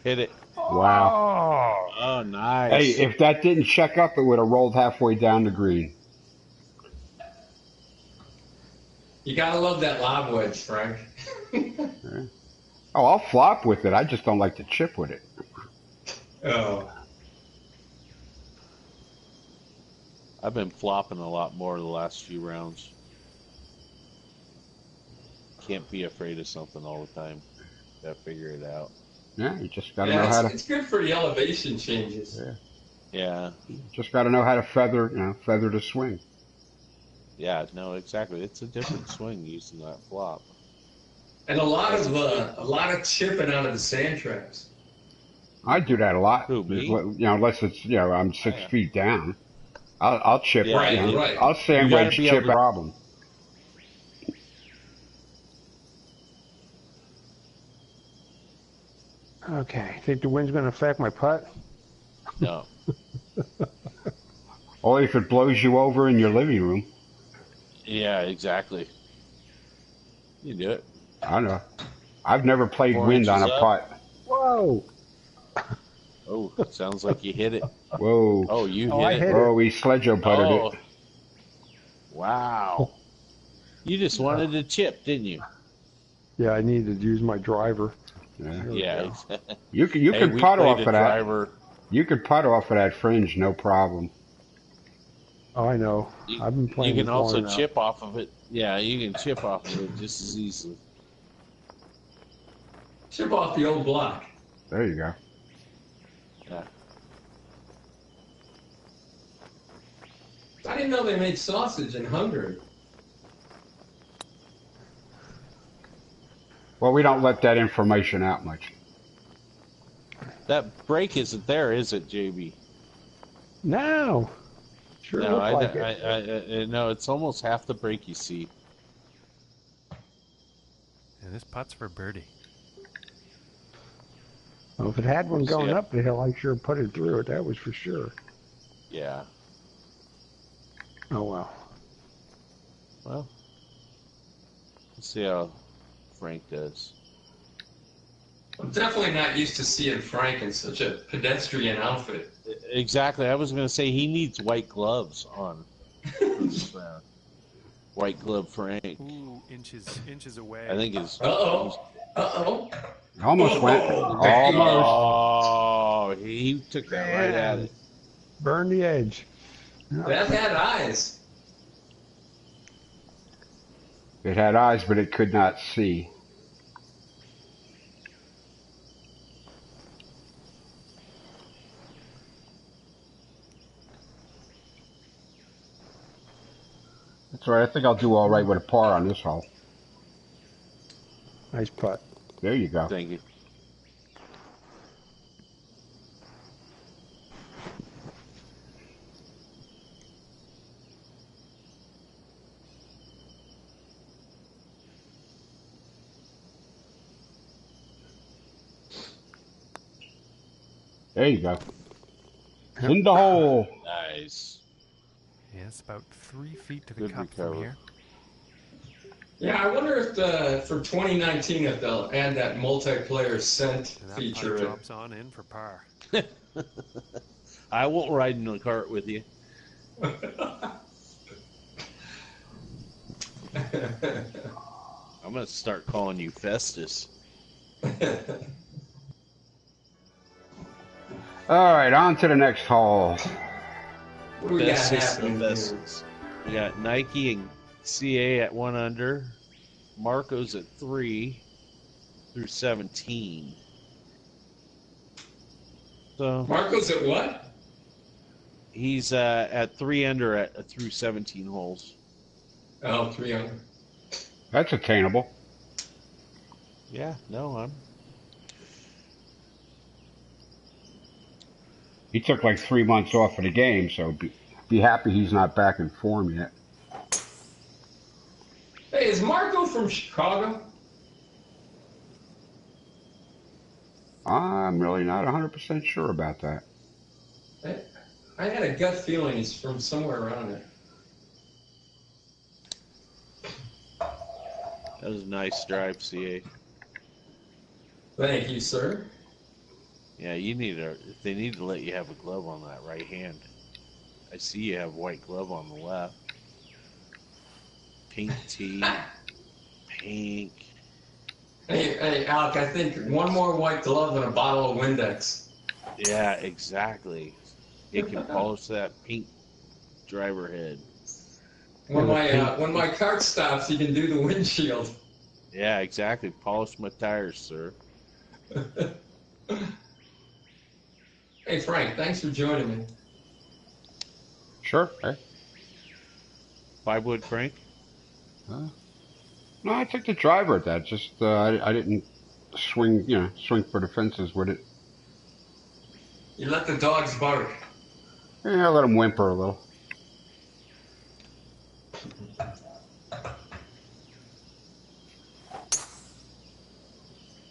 Hit it. Wow. Oh, nice. Hey, if that didn't check up, it would have rolled halfway down the green. You gotta love that lob wedge, Frank. Oh, I'll flop with it. I just don't like to chip with it. Oh. I've been flopping a lot more the last few rounds. Can't be afraid of something all the time. Gotta figure it out. Yeah, you just got to know how to. It's good for the elevation changes. Yeah. Just got to know how to feather the swing. Yeah, no, exactly. It's a different swing using that flop. And a lot of chipping out of the sand traps. I do that a lot. Who, me? Unless it's I'm 6 feet down. I'll chip. Yeah, right. I'll sandwich be chip able to- problem. Okay, think the wind's going to affect my putt? No. Only if it blows you over in your living room. Yeah, exactly. You do it. I know. I've never played 4 wind on a inches up. putt. Whoa! Oh, sounds like you hit it. Whoa. Oh, you Oh, I hit it. hit Oh, he sledge-o putted Oh. it. Wow. You just wanted to chip, didn't you? Yeah, I needed to use my driver. Yeah. There we Yeah. go. You can Hey, we putt played off a of that. driver. You could putt off of that fringe, no problem. Oh, I know. I've been You playing can this long also enough. chip off of it. Yeah, you can chip off of it just as easily. Chip off the old block. There you go. Yeah. I didn't know they made sausage in Hungary. Well, we don't let that information out much. That break isn't there, is it, JB? No. Sure No, look like it. I no, it's almost half the break you see. And this putt's for birdie. Well, if it had one going Yeah. up the hill, I sure put it through it. That was for sure. Yeah. Oh, well. Well, let's see how Frank does. I'm definitely not used to seeing Frank in such a pedestrian outfit. Exactly. I was going to say he needs white gloves on for this round. White glove Frank. Ooh, inches away. I think his. Uh-oh. Almost went. Almost. Oh, he took that right at it. Burn the edge. That had eyes. It had eyes, but it could not see. That's all right. I think I'll do all right with a par on this hole. Nice putt. There you go. Thank you. There you go. It's in the hole. Nice. Yeah, it's about 3 feet to the Good cup recovery. from here. Yeah, I wonder if for 2019 if they'll add that multiplayer scent And that feature. putt drops on in for par. I won't ride in the cart with you. I'm going to start calling you Festus. All right, on to the next hole. What do we got Festus happening and here? Festus. We got Nike and CA at 1 under. Marco's at 3 through 17. So Marco's at what? he's at 3 under through 17 holes. Oh, 3 under. That's attainable. Yeah, no, He took like 3 months off of the game, so be happy he's not back in form yet. Hey, is Marco from Chicago? I'm really not 100% sure about that. I had a gut feeling he's from somewhere around there. That was a nice drive, CA. Thank you, sir. Yeah, they need to let you have a glove on that right hand. I see you have white glove on the left. Pink tee, pink. Hey, Alec, I think one more white glove and a bottle of Windex. Yeah, exactly. It can polish that pink driver head. When my cart stops, you can do the windshield. Yeah, exactly. Polish my tires, sir. Hey, Frank, thanks for joining me. Sure. Hey. 5-wood Frank? No, I took the driver at that. Just I didn't swing for the fences with it. You let the dogs bark. Yeah, I let him whimper a little.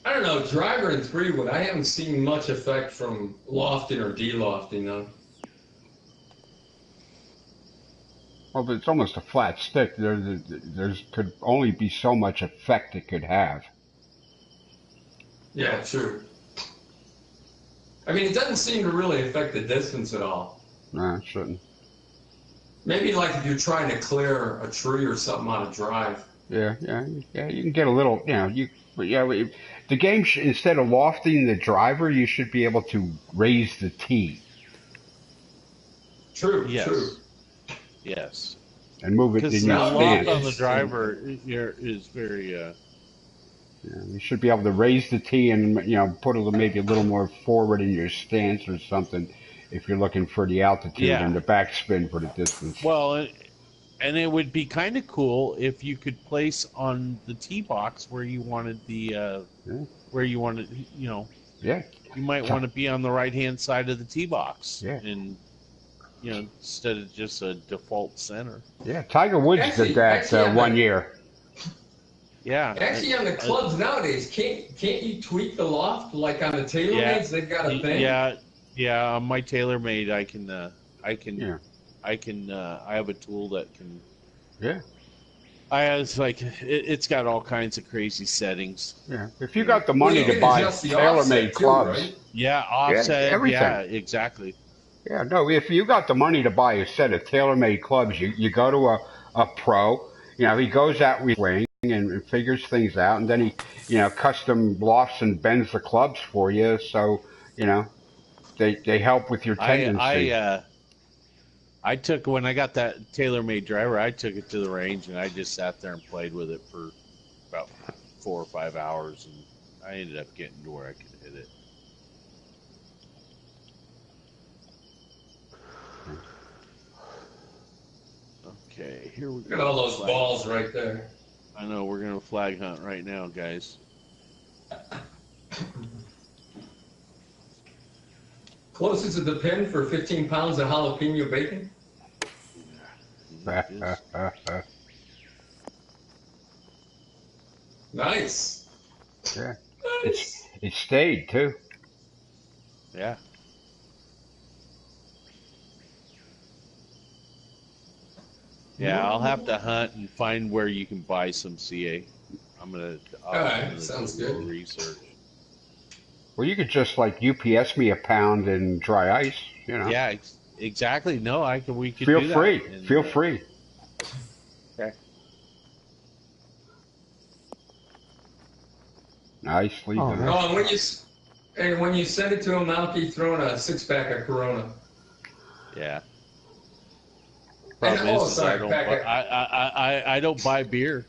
I don't know, driver and 3-wood, I haven't seen much effect from lofting or de-lofting, though. Well, it's almost a flat stick. There's could only be so much effect it could have. Yeah, true. I mean, it doesn't seem to really affect the distance at all. No, it shouldn't. Maybe like if you're trying to clear a tree or something on a drive. Yeah. You can get a little, the game instead of lofting the driver, you should be able to raise the tee. True. Yes. True. Yes. And move it in Because your the stance. loft on the driver is very. You should be able to raise the tee and put maybe a little more forward in your stance or something if you're looking for the altitude and the backspin for the distance. Well, and it would be kind of cool if you could place on the tee box where you wanted where you wanted, Yeah. You might want to be on the right hand side of the tee box. Yeah. And instead of just a default center. Yeah, Tiger Woods did that 1 year. Yeah. Actually, on the clubs nowadays, can't you tweak the loft like on the TaylorMades? They've got a thing. Yeah. On my TaylorMade, I have a tool that can. Yeah. It's got all kinds of crazy settings. Yeah. If you got the money to buy TaylorMade clubs. Right? Yeah, offset. everything. Yeah, exactly. Yeah, no, if you got the money to buy a set of TaylorMade clubs, you go to a pro, he goes out with swing and figures things out, and then he, custom lofts and bends the clubs for you, so, they help with your tendency. When I got that TaylorMade driver, I took it to the range, and I just sat there and played with it for about 4 or 5 hours, and I ended up getting to where I could hit it. Okay, here we go. Look at all those balls right there. I know, we're going to flag hunt right now, guys. Closest to the pin for 15 pounds of jalapeno bacon? Nice. Yeah. Nice. It stayed, too. Yeah. Yeah, I'll have to hunt and find where you can buy some CA. I'm gonna sounds do a little good. research. Well, you could just UPS me a pound in dry ice, Yeah, exactly. No, we could Feel do free. that. Feel free. Okay. Nicely done. Oh, and when you send it to him, I'll keep throwing a 6-pack of Corona. Yeah. And, Problem is I don't buy beer.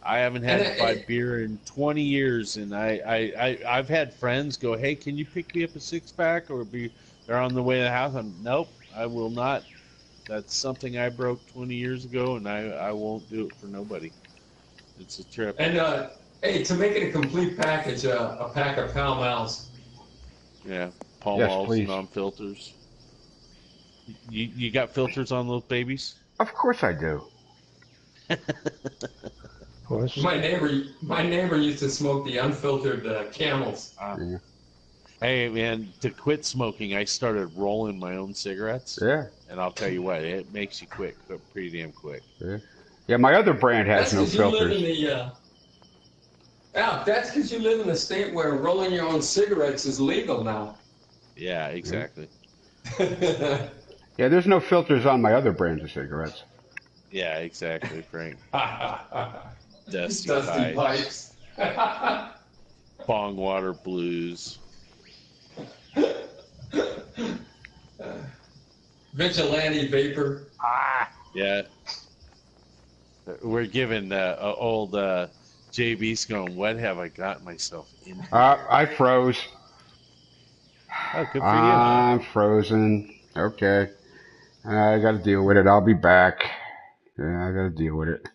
I haven't had to buy beer in 20 years, and I've had friends go, "Hey, can you pick me up a 6-pack?" Or they're on the way to the house. Nope, I will not. That's something I broke 20 years ago, and I won't do it for nobody. It's a trip. And hey, to make it a complete package, a pack of Pall Malls. Yeah. Pall Yes, Malls, please. non-filters. You got filters on those babies? Of course I do. Of course. My neighbor used to smoke the unfiltered Camels. Yeah. Hey, man, to quit smoking, I started rolling my own cigarettes. Yeah. And I'll tell you what, it makes you quit pretty damn quick. Yeah. Yeah, my other brand has That's no because you live filters. in the. That's because you live in a state where rolling your own cigarettes is legal now. Yeah, exactly. Yeah, there's no filters on my other brands of cigarettes. Yeah, exactly, Frank. Dusty Pipes. Bong water blues. Vigilante vapor. Yeah. We're giving old JB's going, what have I got myself into? I froze. Oh, good for you. I'm frozen. Okay. I got to deal with it. I'll be back. Yeah, I got to deal with it.